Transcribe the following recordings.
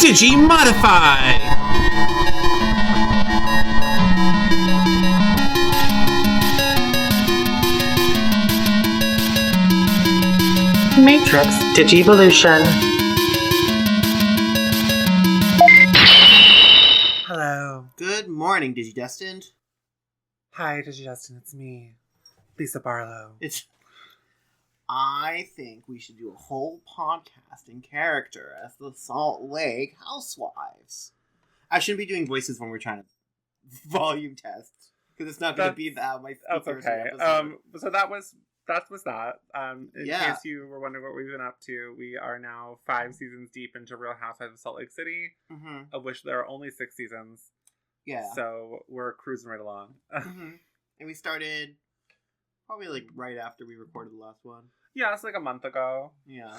Digimodify! Matrix Digivolution. Hello. Good morning, Digidestined. Hi, Digidestined. It's me, Lisa Barlow. I think we should do a whole podcast in character as the Salt Lake Housewives. I shouldn't be doing voices when we're trying to volume test, because it's not going to be that my That's first okay. episode. So that was that. In Yeah. case you were wondering what we've been up to, we are now 5 seasons deep into Real Housewives of Salt Lake City, of which there are only 6 seasons. Yeah. So we're cruising right along. And we started probably like right after we recorded the last one. Yeah, it's like a month ago. Yeah.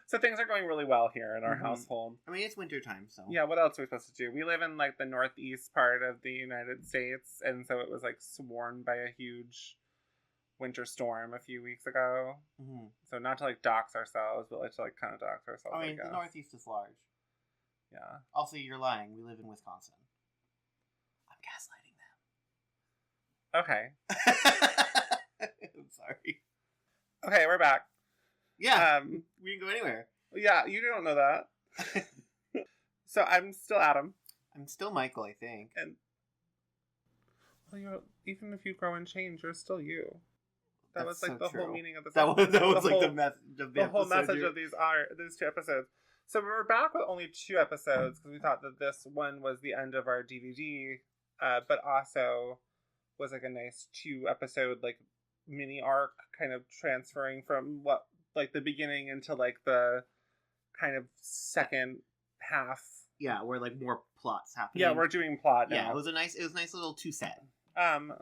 So things are going really well here in our household. I mean, it's winter time, so. Yeah, what else are we supposed to do? We live in like the northeast part of the United States, and so it was like swarmed by a huge winter storm a few weeks ago. So not to like dox ourselves, but like to like kind of dox ourselves. I mean, the Northeast is large. Yeah. Also, you're lying. We live in Wisconsin. I'm gaslighting them. Okay. I'm sorry. Okay, we're back. Yeah. We didn't go anywhere. Yeah, you don't know that. So I'm still Adam. I'm still Michael, I think. And well, even if you grow and change, you're still you. That was like the whole meaning of this. That was like the message of the whole message of these 2 episodes. So we're back with only 2 episodes because we thought that this one was the end of our DVD, but also was like a nice 2-episode like mini arc, kind of transferring from what like the beginning into like the kind of second half. Yeah, where like more plots happening. Yeah, we're doing plot now. Yeah, it was a nice little 2-set.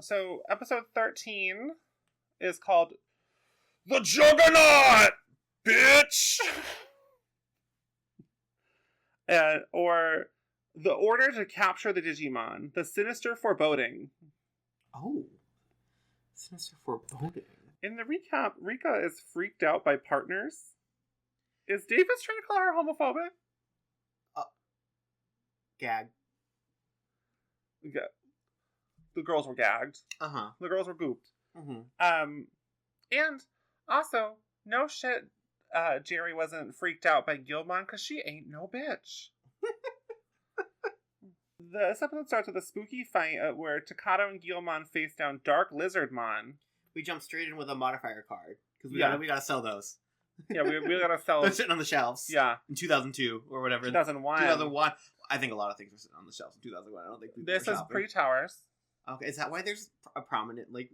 So episode 13 is called The Juggernaut, bitch. Or The Order to Capture the Digimon, The Sinister Foreboding. Oh. Sinister Foreboding. In the recap, Rika is freaked out by partners. Is Davis trying to call her homophobic? Gag. Yeah. The girls were gagged. The girls were gooped. And also, no shit, Jerry wasn't freaked out by Guilmon because she ain't no bitch. This episode starts with a spooky fight where Takato and Guilmon face down DarkLizardmon. We jump straight in with a modifier card because we gotta sell those. Yeah, we gotta sell. They're sitting on the shelves. Yeah, in 2002 or whatever. 2001. 2001. I think a lot of things were sitting on the shelves in 2001. I don't think this is pre-Towers. Okay, is that why there's a prominent like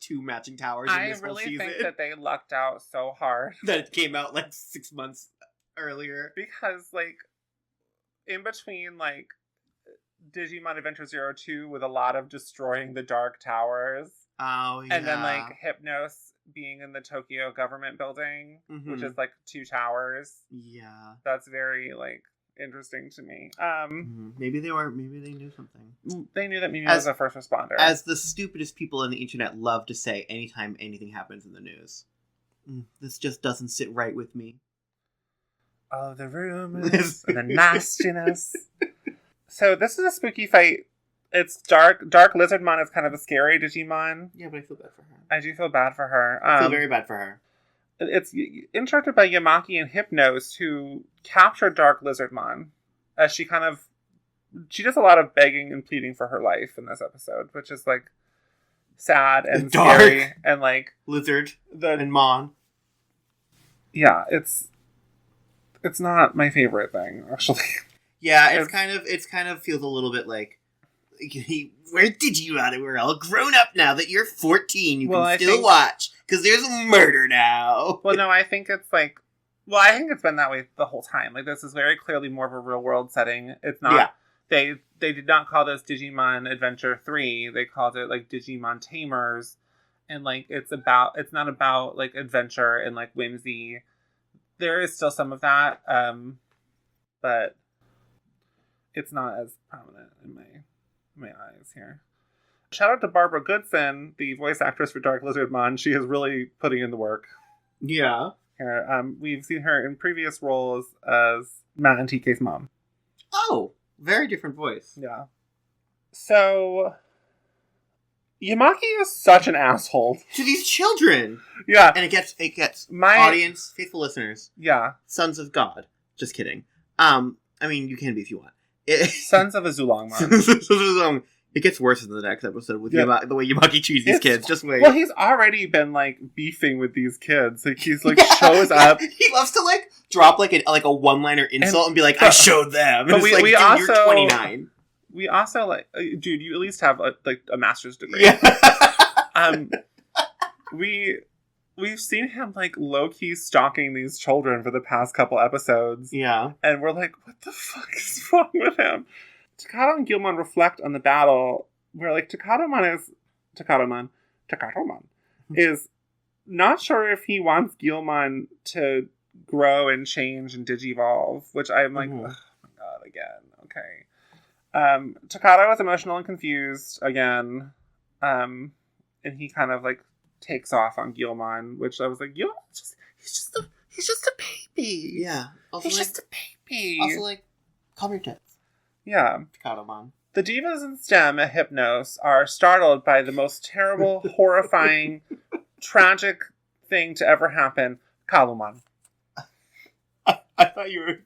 2 matching towers in this whole season? I really think that they lucked out so hard that it came out like 6 months earlier because like in between like Digimon Adventure 02 with a lot of destroying the Dark Towers. Oh, yeah. And then like Hypnos being in the Tokyo government building, which is like 2 towers. Yeah. That's very like interesting to me. Maybe they knew something. They knew that Mimi was a first responder. As the stupidest people on the internet love to say anytime anything happens in the news. This just doesn't sit right with me. Oh, the rumors and the nastiness. So this is a spooky fight. It's DarkLizardmon is kind of a scary Digimon. Yeah, but I feel bad for her. I do feel bad for her. I feel very bad for her. It's instructed by Yamaki and Hypnos, who captured DarkLizardmon. As she does a lot of begging and pleading for her life in this episode, which is like sad and scary and like Lizard and Mon. Yeah, it's not my favorite thing actually. Yeah, it's kind of feels a little bit like, where did you at it? We're all grown up now that you're 14. You can still watch because there's a murder now. Well, no, I think it's like, I think it's been that way the whole time. Like this is very clearly more of a real world setting. It's not. Yeah. They did not call this Digimon Adventure 3. They called it like Digimon Tamers, and like it's not about like adventure and like whimsy. There is still some of that, but it's not as prominent in my eyes here. Shout out to Barbara Goodson, the voice actress for DarkLizardmon. She is really putting in the work. Yeah. here. We've seen her in previous roles as Matt and TK's mom. Oh, very different voice. Yeah. So, Yamaki is such an asshole to these children. Yeah, and it gets my audience, faithful listeners. Yeah, sons of God. Just kidding. I mean, you can be if you want. Sons of Azulongmon. It gets worse in the next episode with the way Yamaki treats these kids. Just wait. Well, he's already been like beefing with these kids. Like he's like shows up. He loves to like drop like a one-liner insult and be like, "I showed them." But it's we like, also, you're 29. We also like, dude, you at least have a master's degree. Yeah. We've seen him like low key stalking these children for the past couple episodes. Yeah, and we're like, what the fuck is wrong with him? Takado and Guilmon reflect on the battle where, like, Takadomon is not sure if he wants Guilmon to grow and change and digivolve, which I'm like, oh my god, again, okay. Takado is emotional and confused again, and he kind of, like, takes off on Guilmon, which I was like, Guilmon's he's just a baby. Yeah. Also, he's just a baby. Also, like, calm your tits. Yeah. Takadomon. The divas in STEM at Hypnos are startled by the most terrible, horrifying, tragic thing to ever happen. Kalumon. I thought you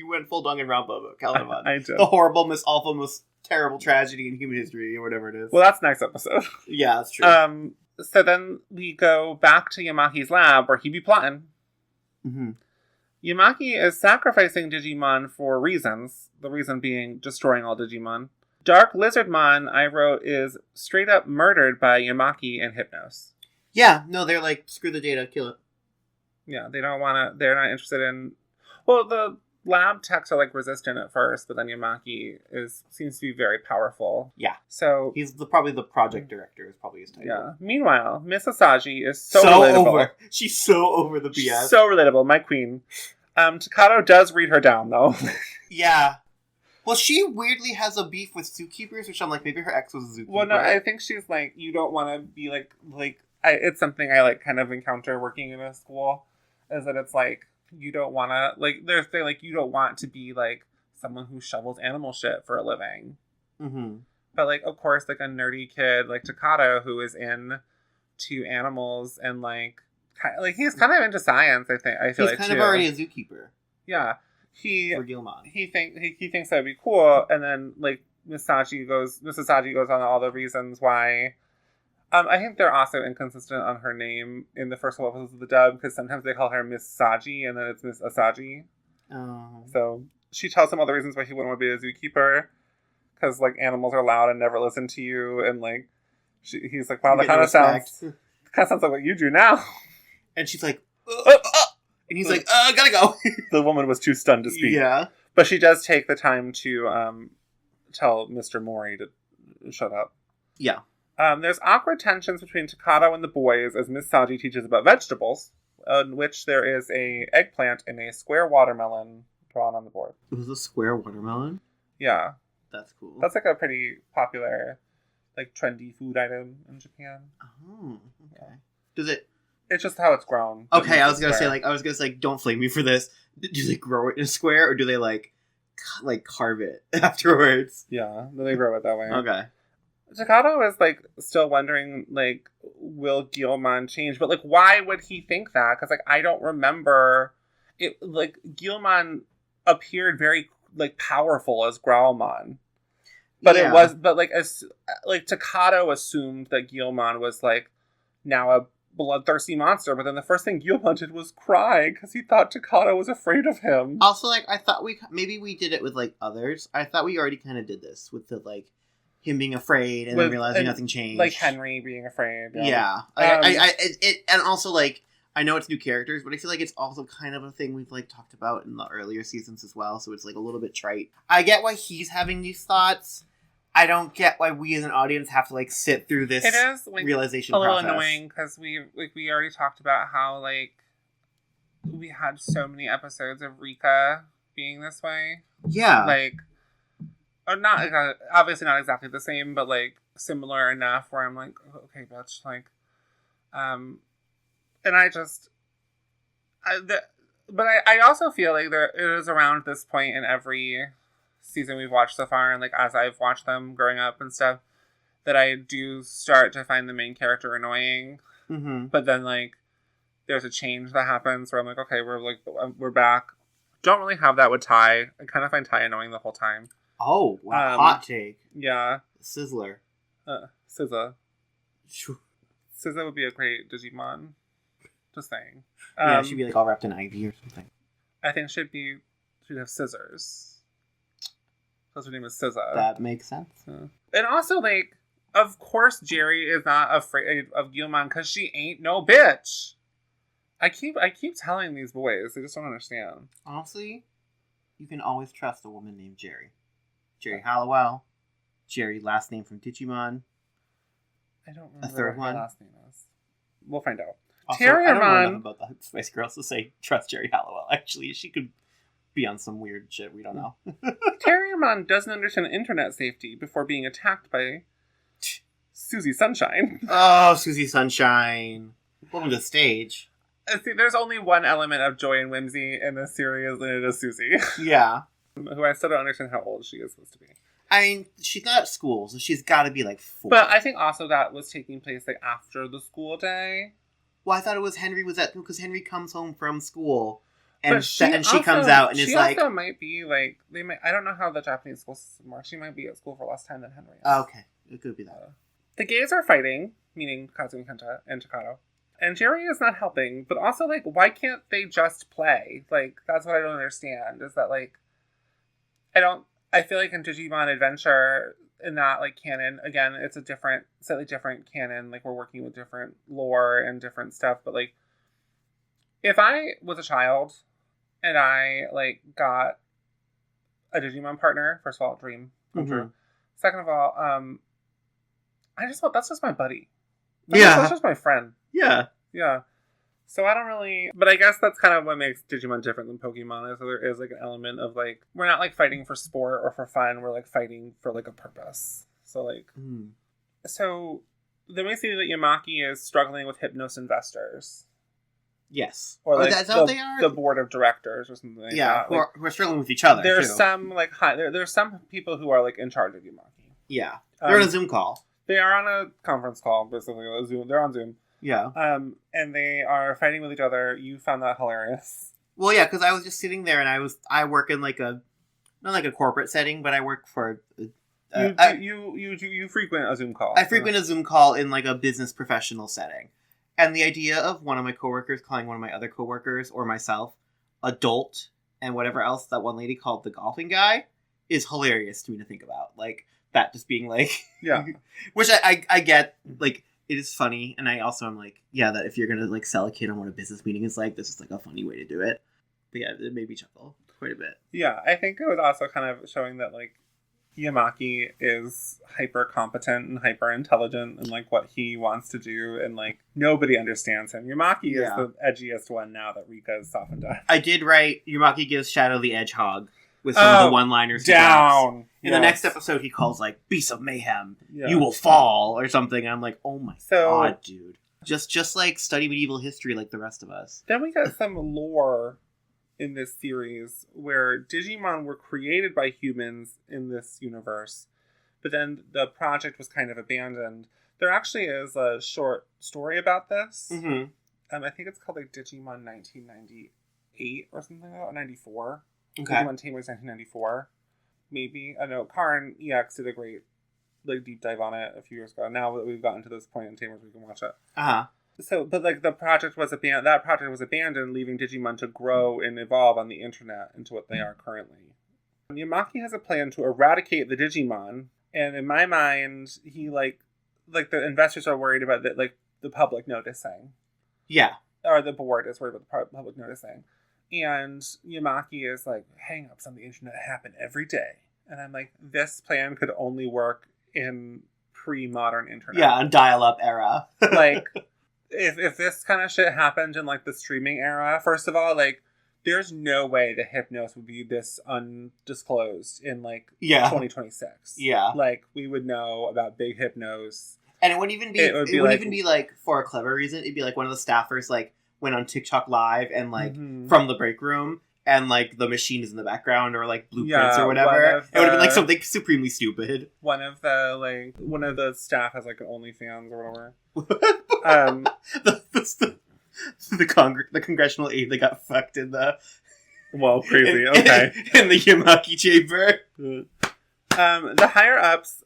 went full Danganronpa, Kalumon. I did. The horrible, most terrible tragedy in human history, or whatever it is. Well, that's next episode. Yeah, that's true. So then we go back to Yamaki's lab where he be plotting. Mm-hmm. Yamaki is sacrificing Digimon for reasons. The reason being destroying all Digimon. DarkLizardmon, I wrote, is straight up murdered by Yamaki and Hypnos. Yeah, no, they're like, screw the data, kill it. Yeah, they don't want to, they're not interested in, well, the lab techs are like resistant at first, but then Yamaki seems to be very powerful. Yeah. So he's probably the project director is probably his title. Yeah. Meanwhile, Miss Asagi is so relatable. Over. She's so over the BS. She's so relatable, my queen. Takado does read her down though. Yeah. Well, she weirdly has a beef with zookeepers, which I'm like, maybe her ex was a zookeeper. Well, no, I think she's like, you don't want to be like it's something I like kind of encounter working in a school, is that it's like, you don't want to, like, they're like, you don't want to be, like, someone who shovels animal shit for a living. Mm-hmm. But, like, of course, like, a nerdy kid like Takado, who is into animals and, like he's kind of into science, I feel he's like, he's kind too. of already a zookeeper. Yeah. For Guilmon. He thinks that'd be cool, and then, like, Miss Asagi goes on all the reasons why. I think they're also inconsistent on her name in the first couple episodes of the dub, because sometimes they call her Miss Saji, and then it's Miss Asagi. Oh. So she tells him all the reasons why he wouldn't want to be a zookeeper, because, like, animals are loud and never listen to you, and, like, he's like, wow, that kind of sounds like what you do now. And she's like, and he's like, gotta go. The woman was too stunned to speak. Yeah. But she does take the time to tell Mr. Mori to shut up. Yeah. There's awkward tensions between Takado and the boys as Miss Saji teaches about vegetables, in which there is a eggplant and a square watermelon drawn on the board. It was a square watermelon? Yeah. That's cool. That's like a pretty popular, like, trendy food item in Japan. Oh, okay. Does it... It's just how it's grown. Okay, I was gonna say, don't flame me for this. Do they grow it in a square, or do they, like carve it afterwards? Yeah, they grow it that way. Okay. Takado is, like, still wondering, like, will Guilmon change? But, like, why would he think that? Because, like, I don't remember it. Like, Guilmon appeared very, like, powerful as Growlmon. But yeah. it was, but, like, Takado assumed that Guilmon was, like, now a bloodthirsty monster. But then the first thing Guilmon did was cry because he thought Takado was afraid of him. Also, like, I thought maybe we did it with, like, others. I thought we already kind of did this with the, like, him being afraid and then realizing nothing changed. Like Henry being afraid. Yeah. And also, like, I know it's new characters, but I feel like it's also kind of a thing we've, like, talked about in the earlier seasons as well, so it's, like, a little bit trite. I get why he's having these thoughts. I don't get why we as an audience have to, like, sit through this realization process. A little annoying, because we already talked about how, like, we had so many episodes of Rika being this way. Yeah. Like, or not, obviously not exactly the same, but, like, similar enough where I'm like, okay, bitch, like, and But I also feel like it is around this point in every season we've watched so far, and like as I've watched them growing up and stuff, that I do start to find the main character annoying. Mm-hmm. But then like there's a change that happens where I'm like, okay, we're back. Don't really have that with Ty. I kind of find Ty annoying the whole time. Oh, wow. Hot take. Yeah. Sizzler. SZA. SZA would be a great Digimon. Just saying. Yeah, she'd be like all wrapped in ivy or something. I think she'd have scissors. Because her name is SZA. That makes sense. And also, like, of course Jerry is not afraid of Gilman because she ain't no bitch. I keep telling these boys. They just don't understand. Honestly, you can always trust a woman named Jerry. Jerry Halliwell. Jerry, last name from Digimon. I don't remember a third what her one. last name is. We'll find out. Also, I don't know enough about the Spice Girls to say trust Jerry Halliwell. Actually, she could be on some weird shit. We don't know. Terriermon doesn't understand internet safety before being attacked by Susie Sunshine. Oh, Susie Sunshine. Welcome to the stage. See, there's only one element of joy and whimsy in this series, and it is Susie. Yeah. Who I still don't understand how old she is supposed to be. I mean, she's not at school, so she's got to be like 4. But I think also that was taking place like after the school day. Well, I thought it was Henry was at because Henry comes home from school, and she also comes out and is like, she also might be like I don't know how the Japanese school system works. She might be at school for less time than Henry is. Okay, it could be that. The gays are fighting, meaning Kazumi Kenta and Takato. And Jerry is not helping, but also, like, why can't they just play? Like, that's what I don't understand, is that, like, I feel like in Digimon Adventure, in that, like, canon, again, it's a slightly different canon, like, we're working with different lore and different stuff, but, like, if I was a child, and I, like, got a Digimon partner, first of all, dream come true. Second of all, that's just my buddy. That's just my friend. Yeah. Yeah. So I don't really... But I guess that's kind of what makes Digimon different than Pokemon, is that there is, like, an element of, like... We're not, like, fighting for sport or for fun. We're, like, fighting for, like, a purpose. So, like... So, then we see that Yamaki is struggling with Hypnos investors. Yes. Or, like, that's how they are? The board of directors or something like that. Who are struggling with each other, There's some, like... There's some people who are, like, in charge of Yamaki. Yeah. They're on a Zoom call. They are on a conference call, basically. They're on Zoom. Yeah. And they are fighting with each other. You found that hilarious. Well, yeah, because I was just sitting there, and I work in like not like a corporate setting, but I work for. You frequent a Zoom call. I frequent a Zoom call in like a business professional setting, and the idea of one of my coworkers calling one of my other coworkers or myself adult and whatever else that one lady called the golfing guy is hilarious to me to think about. Like that just being like, yeah, which I get like. It is funny, and I also am like, yeah, that if you're gonna like sell a kid on what a business meeting is like, this is like a funny way to do it. But yeah, it made me chuckle quite a bit. Yeah, I think it was also kind of showing that like Yamaki is hyper competent and hyper intelligent and like what he wants to do, and like nobody understands him. Yamaki is the edgiest one now that Rika is softened up. I did write Yamaki gives Shadow the Hedgehog with some of the one-liners down. In the next episode, he calls like "Beast of Mayhem, you will fall" or something. And I'm like, oh my god, dude! Just like study medieval history like the rest of us. Then we got some lore in this series where Digimon were created by humans in this universe, but then the project was kind of abandoned. There actually is a short story about this. Mm-hmm. I think it's called like Digimon 1998 or something like that, or 94. Okay. Digimon Tamers 1994. Maybe. I know Karn EX did a great like deep dive on it a few years ago. Now that we've gotten to this point in Tamers, we can watch it. So, but like the project was abandoned. That project was abandoned, leaving Digimon to grow and evolve on the internet into what they are currently. Yamaki has a plan to eradicate the Digimon, and in my mind, he like the investors are worried about that, like the public noticing. Yeah. Or the board is worried about the public noticing. And Yamaki is like, hang-ups on the internet happen every day. And I'm like, this plan could only work in pre-modern internet. Yeah, a dial-up era. Like, if this kind of shit happened in, like, the streaming era, first of all, like, there's no way the Hypnos would be this undisclosed in, like, 2026. Yeah. Like, we would know about big Hypnos. And it wouldn't even be, it wouldn't even be, like, for a clever reason. It'd be, like, one of the staffers, like, went on TikTok Live and, like, from the break room, and, like, the machine is in the background, or, like, blueprints or whatever. It would have been, like, something supremely stupid. One of the staff has, like, an OnlyFans or whatever. The congressional aide that got fucked in the... Well, crazy, okay. In the Yamaki chamber. The higher-ups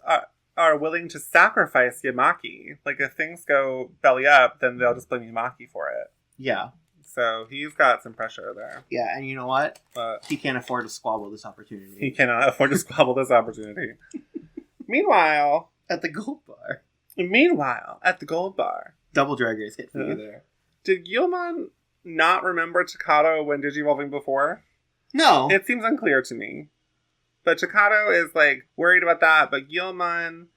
are willing to sacrifice Yamaki. Like, if things go belly up, then they'll just blame Yamaki for it. Yeah. So he's got some pressure there. Yeah, and you know what? He can't afford to squabble this opportunity. He cannot afford to squabble this opportunity. Meanwhile... At the gold bar. Double Drag Race hit for you there. Did Guilmon not remember Chikado when digivolving before? No. It seems unclear to me. But Chikado is, like, worried about that, but Guilmon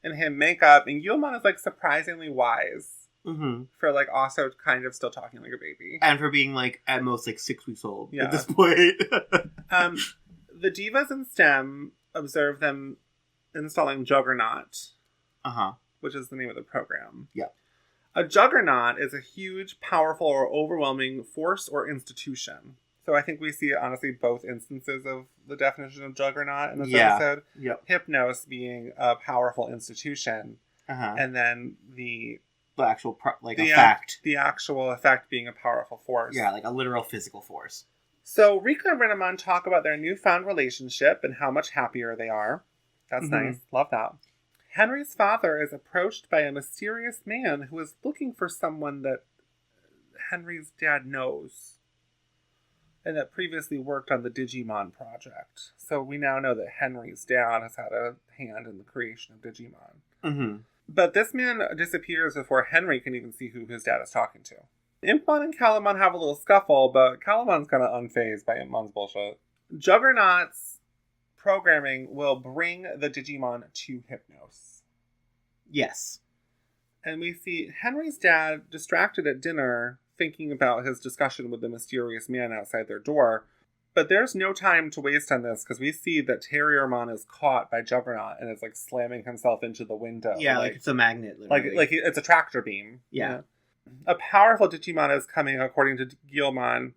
and him make up, and Guilmon is, like, surprisingly wise. Mm-hmm. For, like, also kind of still talking like a baby. And for being, like, at most, like, 6 weeks old at this point. The divas in STEM observe them installing Juggernaut. Uh-huh. Which is the name of the program. Yeah. A Juggernaut is a huge, powerful, or overwhelming force or institution. So I think we see, honestly, both instances of the definition of Juggernaut in this episode. Yep. Hypnos being a powerful institution. Uh-huh. And then the actual, effect. The actual effect being a powerful force. Yeah, like a literal physical force. So Rika and Renamon talk about their newfound relationship and how much happier they are. That's nice. Love that. Henry's father is approached by a mysterious man who is looking for someone that Henry's dad knows and that previously worked on the Digimon project. So we now know that Henry's dad has had a hand in the creation of Digimon. Mm-hmm. But this man disappears before Henry can even see who his dad is talking to. Impmon and Calamon have a little scuffle, but Calamon's kind of unfazed by Impmon's bullshit. Juggernaut's programming will bring the Digimon to Hypnos. Yes. And we see Henry's dad distracted at dinner, thinking about his discussion with the mysterious man outside their door. But there's no time to waste on this, because we see that Terriermon is caught by Juggernaut and is, like, slamming himself into the window. Yeah, like it's a magnet, literally. Like it's a tractor beam. Yeah. A powerful Digimon is coming, according to Guilmon.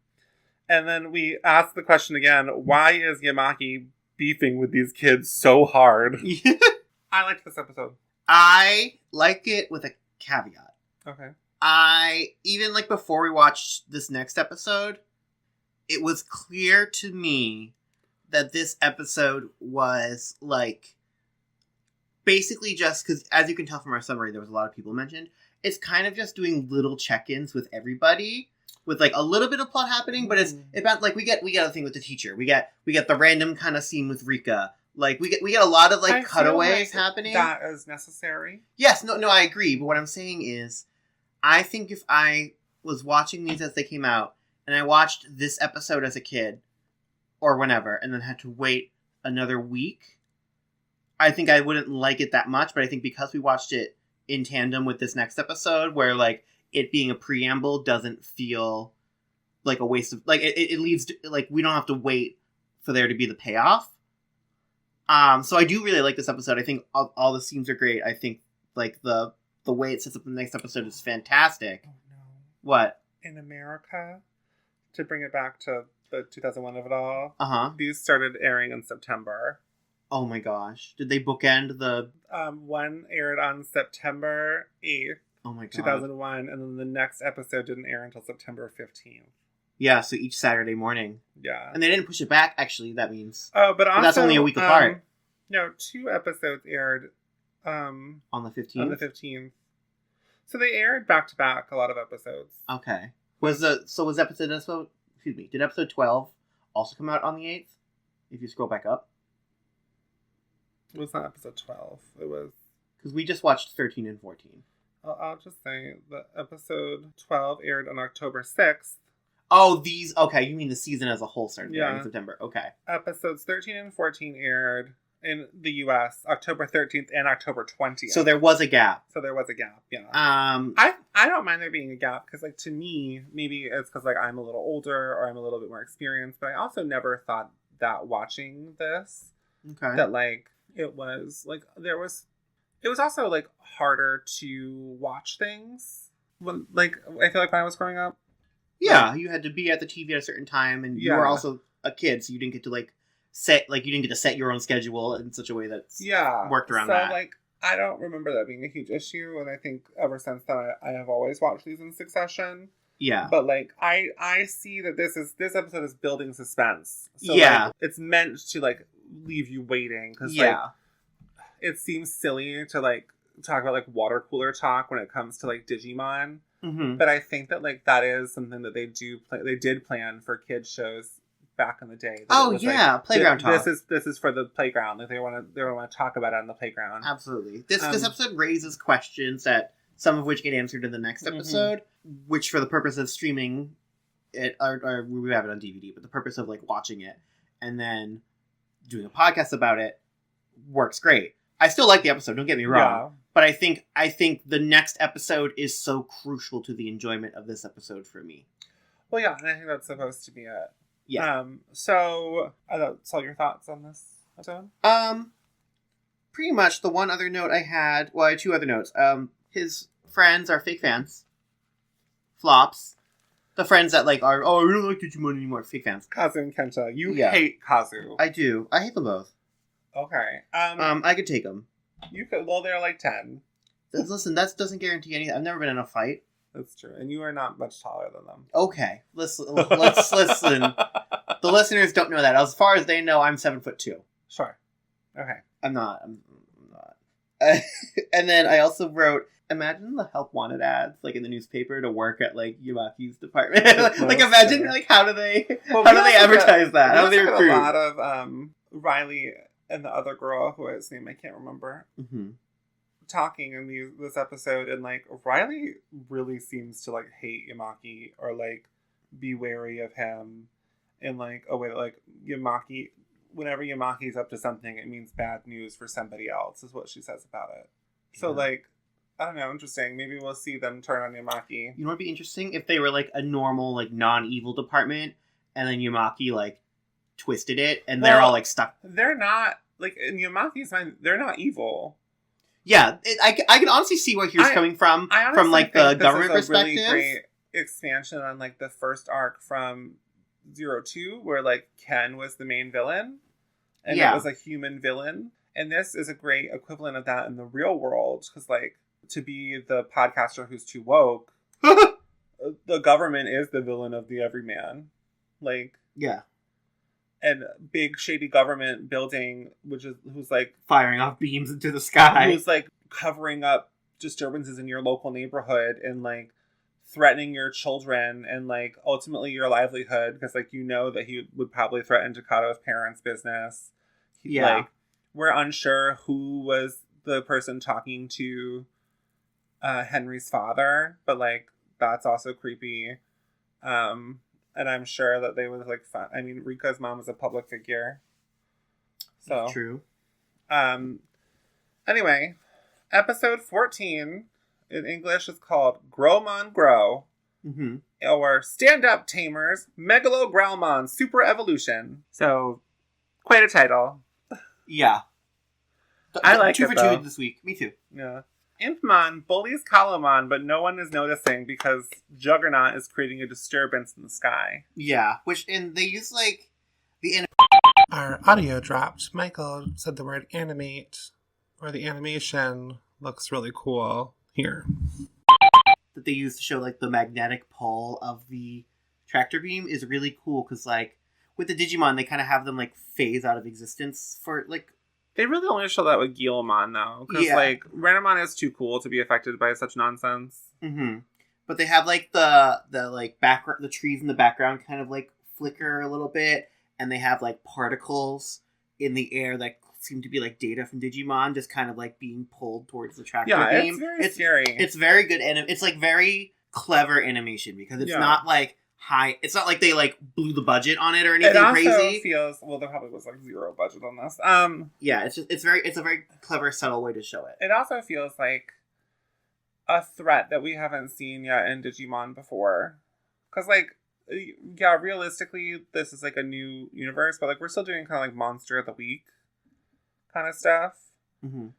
And then we ask the question again, why is Yamaki beefing with these kids so hard? I liked this episode. I like it with a caveat. Okay. Even, like, before we watched this next episode, it was clear to me that this episode was, like, basically just, because as you can tell from our summary, there was a lot of people mentioned, it's kind of just doing little check-ins with everybody, with, like, a little bit of plot happening, but it's about, like, we get a thing with the teacher, we get the random kind of scene with Rika, like, we get a lot of, like, cutaways happening. That is necessary. Yes, no, I agree, but what I'm saying is, I think if I was watching these as they came out, and I watched this episode as a kid, or whenever, and then had to wait another week, I think I wouldn't like it that much, but I think because we watched it in tandem with this next episode, where, like, it being a preamble doesn't feel like a waste of, like, it leads to, like, we don't have to wait for there to be the payoff. So I do really like this episode. I think all the scenes are great. I think, like, the way it sets up the next episode is fantastic. Oh, no. What? In America, to bring it back to the 2001 of it all, these started airing in September. Oh my gosh. Did they bookend the... One aired on September 8th, oh my god, 2001, and then the next episode didn't air until September 15th. Yeah, so each Saturday morning. Yeah. And they didn't push it back, actually, that means. Oh, but also... that's only a week apart. No, 2 episodes aired... on the 15th? On the 15th. So they aired back-to-back a lot of episodes. Okay. Did episode 12 also come out on the 8th? If you scroll back up. It was not episode 12. It was... Because we just watched 13 and 14. I'll just say that episode 12 aired on October 6th. Oh, these... Okay, you mean the season as a whole started in September. Okay. Episodes 13 and 14 aired in the U.S. October 13th and October 20th. So there was a gap. Yeah. I don't mind there being a gap, because, like, to me, maybe it's because, like, I'm a little older or I'm a little bit more experienced, but I also never thought that watching this, that, like, it was, like, it was also, like, harder to watch things. When, like, I feel like when I was growing up, Yeah, you had to be at the TV at a certain time, and you were also a kid, so you didn't get to set your own schedule in such a way that's worked around that. So like, I don't remember that being a huge issue, and I think ever since then I have always watched these in succession. Yeah. But like, I see that this episode is building suspense. So like, it's meant to like leave you waiting because like, it seems silly to like talk about like water cooler talk when it comes to like Digimon. Mm-hmm. But I think that like that is something that they did plan for kids shows back in the day. Playground talk. This is for the playground. Like they want to talk about it on the playground. Absolutely. This episode raises questions that some of which get answered in the next episode, which for the purpose of streaming it, or we have it on DVD, but the purpose of like watching it and then doing a podcast about it works great. I still like the episode. Don't get me wrong. But I think the next episode is so crucial to the enjoyment of this episode for me. Well, yeah, and I think that's supposed to be it. Yeah. So that's all your thoughts on this episode? Pretty much. The one other note I had, well, I had two other notes. His friends are fake fans. Flops. The friends that like are, I don't like Digimon anymore. Fake fans. Kazu and Kenta. You hate Kazu. I do. I hate them both. Okay. I could take them. You could. Well, they're like 10. Listen, that doesn't guarantee anything. I've never been in a fight. That's true, and you are not much taller than them. Okay, let's listen. The listeners don't know that. As far as they know, I'm 7'2". Sure. Okay. I'm not. And then I also wrote, imagine the help wanted ads like in the newspaper to work at like Yamaki's department. Like imagine like how do they advertise that? How do they recruit? A lot of Riley and the other girl whose name I can't remember talking in this episode, and like Riley really seems to like hate Yamaki or like be wary of him in like a way that like Yamaki, whenever Yamaki's up to something, it means bad news for somebody else is what she says about it. So like, I don't know, interesting. Maybe we'll see them turn on Yamaki. You know what would be interesting? If they were like a normal like non-evil department and then Yamaki like twisted it and they're all like stuck. They're not, like in Yamaki's mind, they're not evil. Yeah, I can honestly see where he's coming from like the government perspective. This is a really great expansion on like the first arc from 02, where like Ken was the main villain, and it was a human villain. And this is a great equivalent of that in the real world, because like to be the podcaster who's too woke, the government is the villain of the everyman. Like and big shady government building, who's like firing off beams into the sky, who's like covering up disturbances in your local neighborhood and like threatening your children and like ultimately your livelihood, because like you know that he would probably threaten Takado's parents' business. Like we're unsure who was the person talking to Henry's father, but like that's also creepy. And I'm sure that they was like fun. I mean, Rika's mom is a public figure. So true. Anyway, episode 14 in English is called Growmon Grow. Or Stand Up Tamers, Megalo Growlmon Super Evolution. So, quite a title. Yeah. I like it, 2 for 2 this week. Me too. Yeah. Impmon bullies Kalomon, but no one is noticing because Juggernaut is creating a disturbance in the sky. Yeah, and they use like the Our audio dropped. Michael said the word animate, or the animation looks really cool here. That they use to show like the magnetic pull of the tractor beam is really cool, because like with the Digimon they kind of have them like phase out of existence for like. They really only show that with Guilmon, though. Because, like, Renamon is too cool to be affected by such nonsense. But they have, like, the like, background, the trees in the background kind of, like, flicker a little bit. And they have, like, particles in the air that seem to be, like, data from Digimon just kind of, like, being pulled towards the tractor beam. It's very scary. It's very good. And it's, like, very clever animation. Because it's not, like... It's not like they like blew the budget on it or anything crazy. It also feels there probably was like zero budget on this. Yeah, it's a very clever, subtle way to show it. It also feels like a threat that we haven't seen yet in Digimon before, because like realistically this is like a new universe, but like we're still doing kind of like Monster of the Week kind of stuff,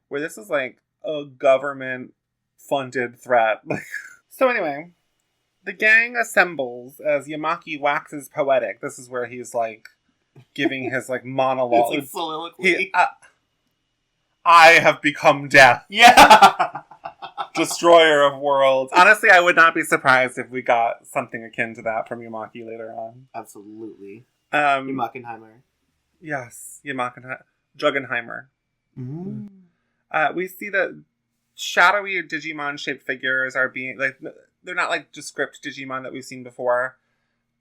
where this is like a government funded threat. So anyway. The gang assembles as Yamaki waxes poetic. This is where he's, like, giving his, like, monologue. It's like soliloquy. I have become death. Yeah! Destroyer of worlds. Honestly, I would not be surprised if we got something akin to that from Yamaki later on. Absolutely. Yamakenheimer. Yes, Juggenheimer. Mm-hmm. We see that shadowy Digimon-shaped figures are being, like, they're not like just script Digimon that we've seen before,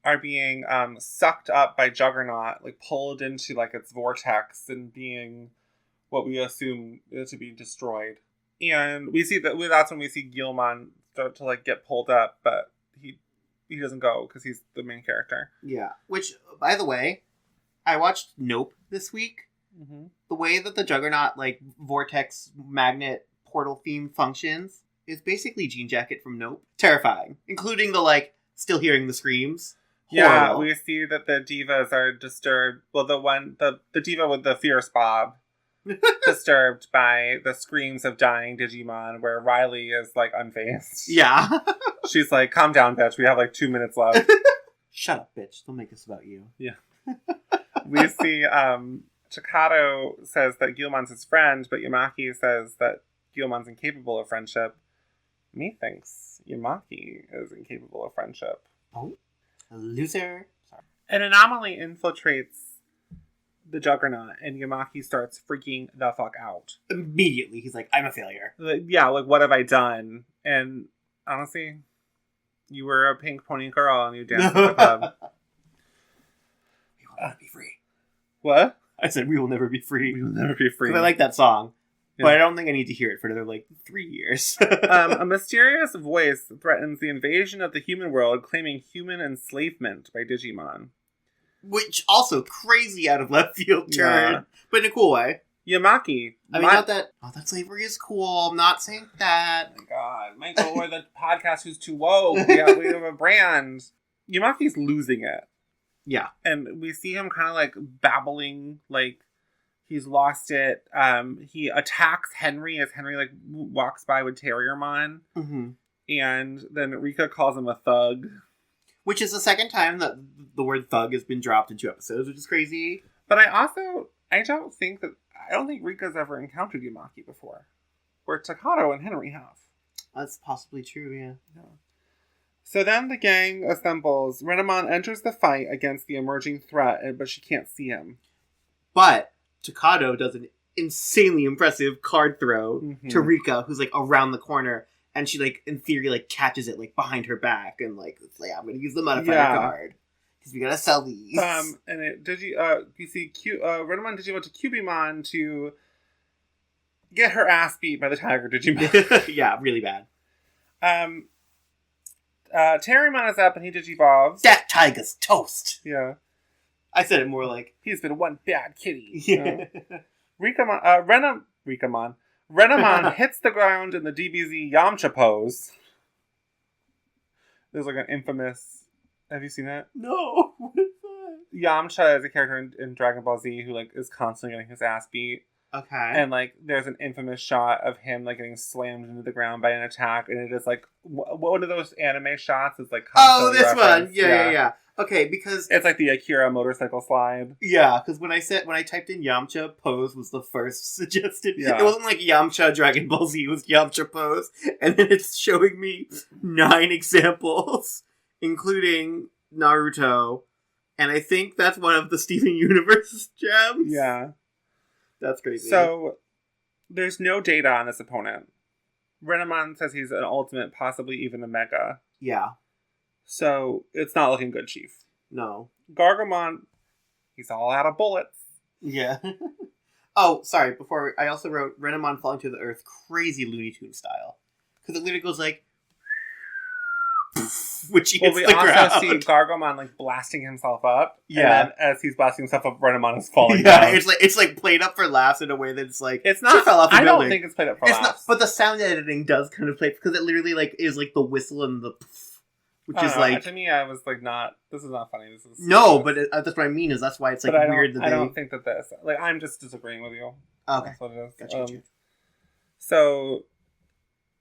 are being sucked up by Juggernaut, like pulled into like its vortex and being what we assume to be destroyed. And we see that's when we see Guilmon start to like get pulled up, but he doesn't go because he's the main character. Yeah. Which, by the way, I watched Nope this week. Mm-hmm. The way that the Juggernaut like vortex magnet portal theme functions is basically Jean Jacket from Nope. Terrifying. Including the, like, still hearing the screams. Yeah, we see that the divas are disturbed. Well, the diva with the fierce bob disturbed by the screams of dying Digimon, where Riley is, like, unfazed. Yeah. She's like, calm down, bitch. We have, like, 2 minutes left. Shut up, bitch. Don't make this about you. Yeah. We see, Chikado says that Guilmon's his friend, but Yamaki says that Guilmon's incapable of friendship. Methinks Yamaki is incapable of friendship. Oh, a loser. Sorry. An anomaly infiltrates the Juggernaut, and Yamaki starts freaking the fuck out. Immediately, he's like, I'm a failure. Yeah, like, what have I done? And honestly, you were a pink pony girl, and you danced at the club. We will never be free. What? I said, we will never be free. We will never be free. Because I like that song. Yeah. But I don't think I need to hear it for another, like, 3 years. A mysterious voice threatens the invasion of the human world, claiming human enslavement by Digimon. Which also crazy out of left field turn, but in a cool way. Yamaki. I mean, not that... Oh, that slavery is cool. I'm not saying that. Oh my god. Michael, we're the podcast who's too woke. We have a brand. Yamaki's losing it. Yeah. And we see him kind of, like, babbling, like... He's lost it. He attacks Henry as Henry like walks by with Terriermon. Mm-hmm. And then Rika calls him a thug. Which is the second time that the word thug has been dropped in 2 episodes, which is crazy. But I don't think Rika's ever encountered Yamaki before. Where Takato and Henry have. That's possibly true, yeah. So then the gang assembles. Renamon enters the fight against the emerging threat, but she can't see him. But Takato does an insanely impressive card throw to Rika, who's like around the corner, and she like in theory like catches it like behind her back and like it's like I'm gonna use the modifier card because we gotta sell these. And you see Renamon Digimon to Cubimon to get her ass beat by the Tiger Digimon. Yeah, really bad. Terriermon is up and he Digivolves. That tiger's toast. Yeah. I said it more like... He's been one bad kitty. Yeah. Renamon hits the ground in the DBZ Yamcha pose. There's like an infamous... Have you seen that? No. What is that? Yamcha is a character in Dragon Ball Z who like is constantly getting his ass beat. Okay. And like there's an infamous shot of him like getting slammed into the ground by an attack, and it is like one of those anime shots is like this referenced. One. Yeah. Okay, because it's like the Akira motorcycle slide. Yeah, because when I typed in Yamcha, pose was the first suggested. Yeah. It wasn't like Yamcha Dragon Ball Z, it was Yamcha pose, and then it's showing me 9 examples, including Naruto, and I think that's one of the Steven Universe gems. Yeah. That's crazy. So, there's no data on this opponent. Renamon says he's an ultimate, possibly even a mega. Yeah. So, it's not looking good, Chief. No. Gargomon, he's all out of bullets. Yeah. Oh, sorry, I also wrote Renamon falling to the earth crazy Looney Tunes style. Because it literally goes like... which he hits the ground. We also see Gargomon like blasting himself up. Yeah. And then as he's blasting himself up, Renamon is falling down. It's like played up for laughs in a way that's like it's not. Fell off the building. Don't think it's played up for laughs. Not, but the sound editing does kind of play because it literally like is like the whistle and the which is like to me I was like not this is not funny. This is no, but that's what I mean is that's why it's like weird that I don't think that this like I'm just disagreeing with you. Okay. That's what it is. Gotcha. So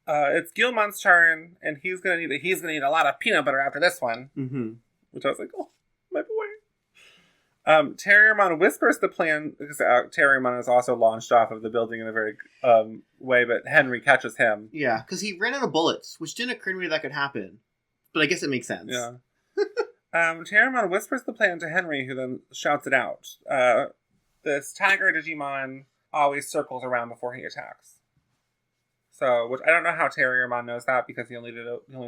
It's Guilmon's turn, and he's gonna need a lot of peanut butter after this one. Mm-hmm. Which I was like, oh, my boy. Terriermon whispers the plan, because Terriermon is also launched off of the building in a very way, but Henry catches him. Yeah, because he ran out of bullets, which didn't occur to me that could happen. But I guess it makes sense. Yeah. Terriermon whispers the plan to Henry, who then shouts it out. This tiger Digimon always circles around before he attacks. So, which I don't know how Terriermon knows that, because he only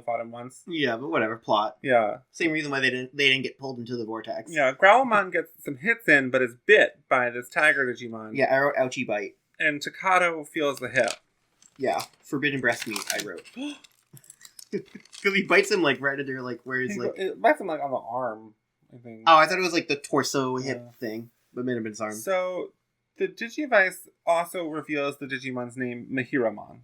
fought him once. Yeah, but whatever, plot. Yeah. Same reason why they didn't get pulled into the vortex. Yeah, Growlmon gets some hits in, but is bit by this tiger Digimon. Yeah, I wrote ouchie bite. And Takato feels the hit. Yeah, forbidden breast meat, I wrote. Because he bites him, like, right under, like, where he's, like... It bites him, like, on the arm, I think. Oh, I thought it was, like, the torso hip thing. But it may have been his arm. So, the Digivice also reveals the Digimon's name, Mihiramon.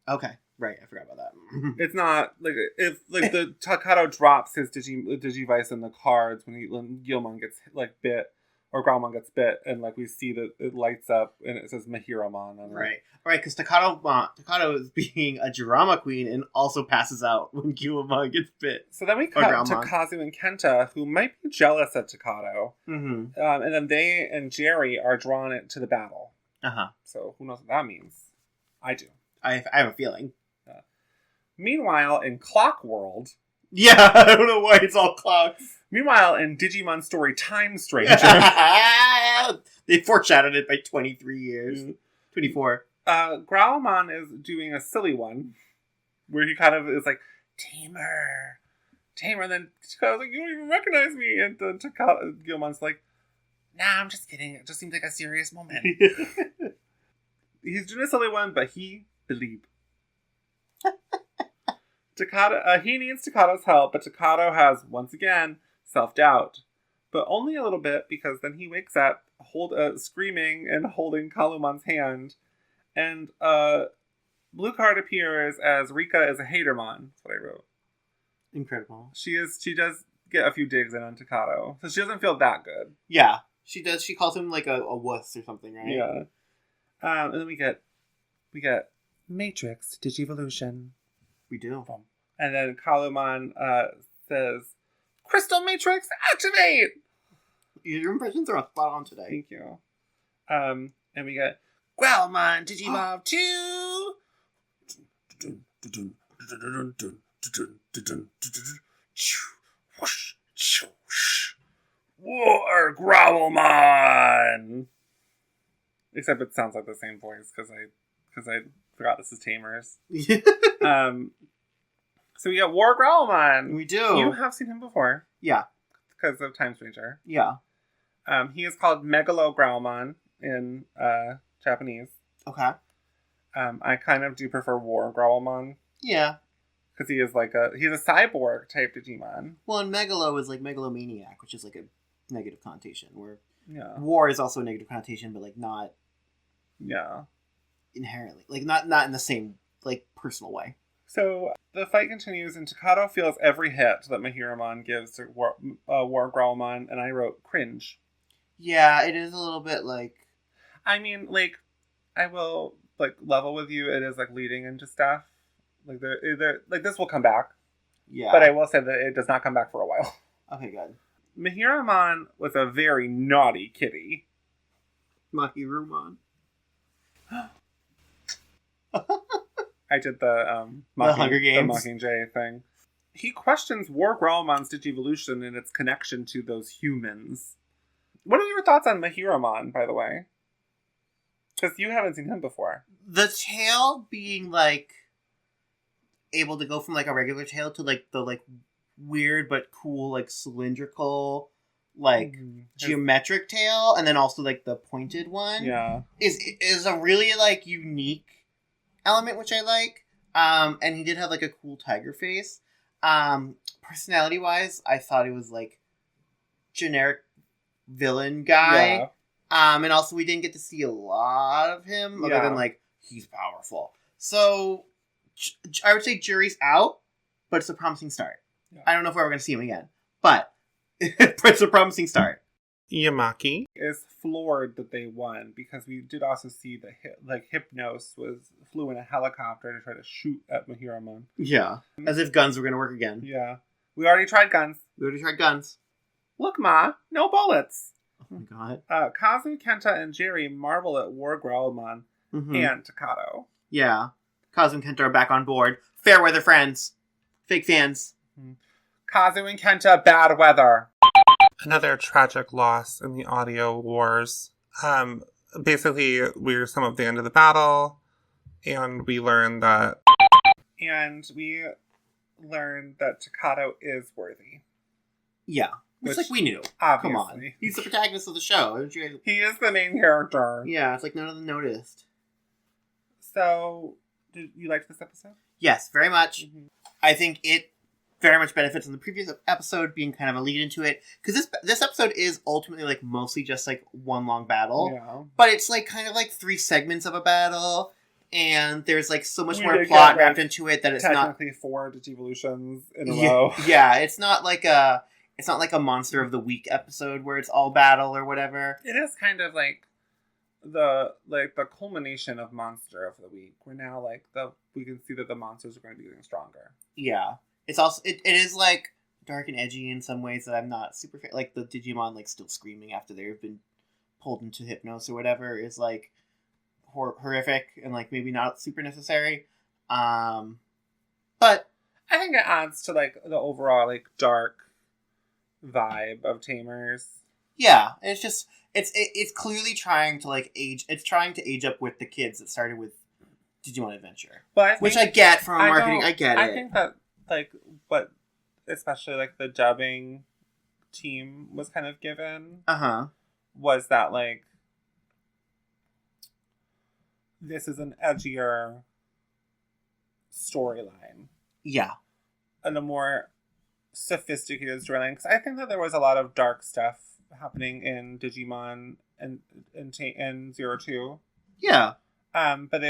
Okay, right. I forgot about that. It's not like if like the Takato drops his Digivice in the cards when Guilmon gets like bit or Growlmon gets bit, and like we see that it lights up and it says Mihiramon on it. Right, because Takato is being a drama queen and also passes out when Guilmon gets bit. So then we cut to Kazu and Kenta, who might be jealous of Takato, and then they and Jerry are drawn into the battle. So who knows what that means? I do. I have a feeling. Meanwhile, in Clock World... Yeah, I don't know why it's all clocks. Meanwhile, in Digimon story Time Stranger... they foreshadowed it by 23 years. 24. Growlmon is doing a silly one, where he kind of is like, Tamer, and then Takato's like, you don't even recognize me, and then Guilmon's like, nah, I'm just kidding, it just seems like a serious moment. He's doing a silly one, but he believe. Takato, he needs Takato's help, but Takato has, once again, self-doubt. But only a little bit, because then he wakes up, screaming and holding Kalumon's hand. And blue card appears as Rika is a hatermon. That's what I wrote. Incredible. She does get a few digs in on Takato. So she doesn't feel that good. Yeah, she does. She calls him like a wuss or something, right? Yeah. And then we get Matrix Digivolution. We do. And then Kalumon says, Crystal Matrix, activate! Your impressions are spot on today. Thank you. And we get Growlmon Digivolve 2! War Growlmon! Except it sounds like the same voice, because I forgot this is Tamers. So we got War Growlmon. We do. You have seen him before. Yeah. Because of Time Stranger. Yeah. He is called Megalo Growlmon in Japanese. Okay. I kind of do prefer War Growlmon. Yeah. Because he's a cyborg type Digimon. Well, and Megalo is like megalomaniac, which is like a negative connotation, where War is also a negative connotation, but like not inherently. Like not in the same like personal way. So the fight continues, and Takato feels every hit that Mihiramon gives to War Growlmon, and I wrote cringe. Yeah, it is a little bit like... I mean, like, I will like level with you. It is like leading into stuff. Like like this will come back. Yeah. But I will say that it does not come back for a while. Okay, good. Mihiramon was a very naughty kitty. Mahirumon. I did the Hunger Games. The Mockingjay thing. He questions War Growlmon's Digivolution and its connection to those humans. What are your thoughts on Mihiramon, by the way? Because you haven't seen him before. The tail being like able to go from like a regular tail to like the like weird but cool like cylindrical like geometric tail, and then also like the pointed one. Yeah, is a really like unique element, which I like. And he did have like a cool tiger face. Personality wise, I thought he was like generic villain guy. Yeah. And also we didn't get to see a lot of him other than like he's powerful. So I would say jury's out, but it's a promising start. Yeah. I don't know if we're ever going to see him again, but it's a promising start. Yamaki is floored that they won because we did also see that Hypnos flew in a helicopter to try to shoot at Mahiramon. Yeah, as if guns were going to work again. Yeah. We already tried guns. Look, Ma, no bullets. Oh my god. Kazu, Kenta, and Jerry marvel at War Growlmon and Takato. Yeah. Kazu and Kenta are back on board. Fair weather friends. Fake fans. Kazu and Kenta, bad weather. Another tragic loss in the audio wars. Basically, we're some of the end of the battle, and we learn that Takato is worthy. Yeah. Which like we knew. Obviously. Come on. He's the protagonist of the show. He is the main character. Yeah, it's like none of them noticed. So, did you like this episode? Yes, very much. Mm-hmm. I think it very much benefits from the previous episode being kind of a lead into it. Because this episode is ultimately like mostly just like one long battle. Yeah. But it's like kind of like 3 segments of a battle. And there's like so much more plot wrapped into it that it's technically 4 Digivolutions in a row. Yeah, it's not like a Monster of the Week episode where it's all battle or whatever. It is kind of like the culmination of Monster of the Week. Where now we can see that the monsters are going to be getting stronger. Yeah. It's also it is like dark and edgy in some ways that I'm not super like the Digimon like still screaming after they've been pulled into hypnosis or whatever is like horrific and like maybe not super necessary. But I think it adds to like the overall like dark vibe of Tamers. Yeah, it's just it's clearly trying to like age up with the kids that started with Digimon Adventure. But which I get from marketing. I get it. I think that like what especially like the dubbing team was kind of given. Was that like this is an edgier storyline. Yeah. And a more sophisticated storyline. Because I think that there was a lot of dark stuff happening in Digimon and 02. Yeah. But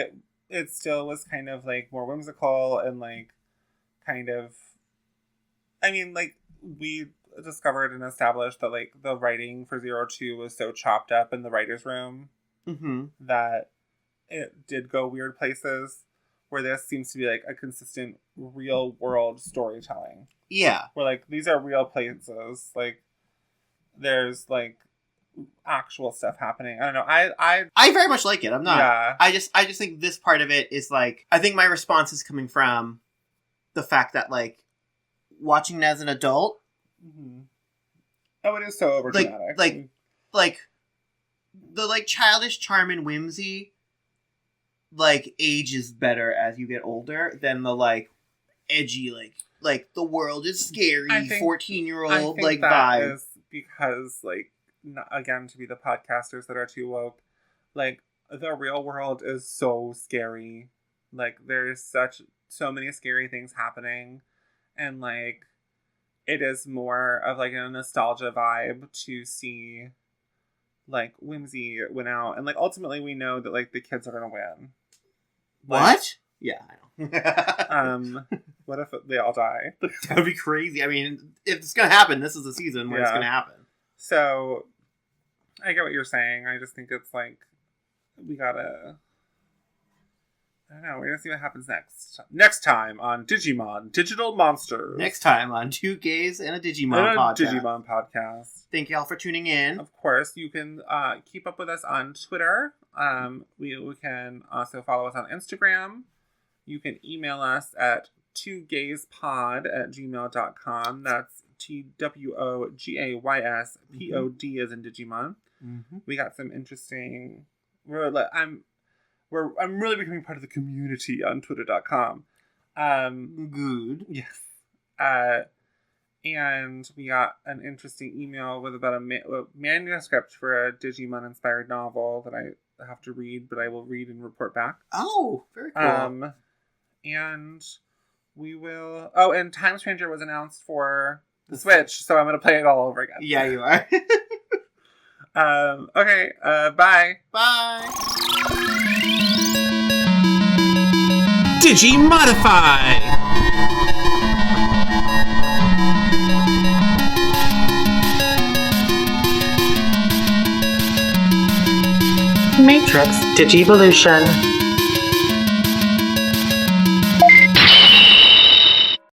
it still was kind of like more whimsical and like kind of, I mean, like we discovered and established that like the writing for 02 was so chopped up in the writer's room that it did go weird places, where this seems to be like a consistent real world storytelling. Yeah. Where like these are real places. Like there's like actual stuff happening. I don't know. I very much like it. I'm not. Yeah. I just think this part of it is like, I think my response is coming from the fact that like watching it as an adult. Oh, it is so over dramatic. Like the like childish charm and whimsy like ages better as you get older than the like edgy like the world is scary 14-year-old like vibe. Is because like not, again, to be the podcasters that are too woke, like the real world is so scary. Like there's so many scary things happening, and like it is more of like a nostalgia vibe to see like whimsy win out, and like ultimately we know that like the kids are gonna win. What? Like, yeah, I know. What if they all die? That would be crazy. I mean, if it's gonna happen, this is the season where it's gonna happen. So I get what you're saying. I just think it's like we gotta. I don't know. We're gonna see what happens next time on Digimon Digital Monsters. Next time on Two Gays and a Digimon podcast. Thank you all for tuning in. Of course, you can keep up with us on Twitter. We can also follow us on Instagram. You can email us at twogayspod@gmail.com. That's TWOGAYSPOD as in Digimon. We got some interesting. I'm really becoming part of the community on Twitter.com. Good. Yes. And we got an interesting email with about a manuscript for a Digimon-inspired novel that I have to read, but I will read and report back. Oh, very cool. And we will... Oh, and Time Stranger was announced for the Switch, so I'm going to play it all over again. Yeah, you are. Okay, bye. Bye. Digimodify! Matrix Digivolution.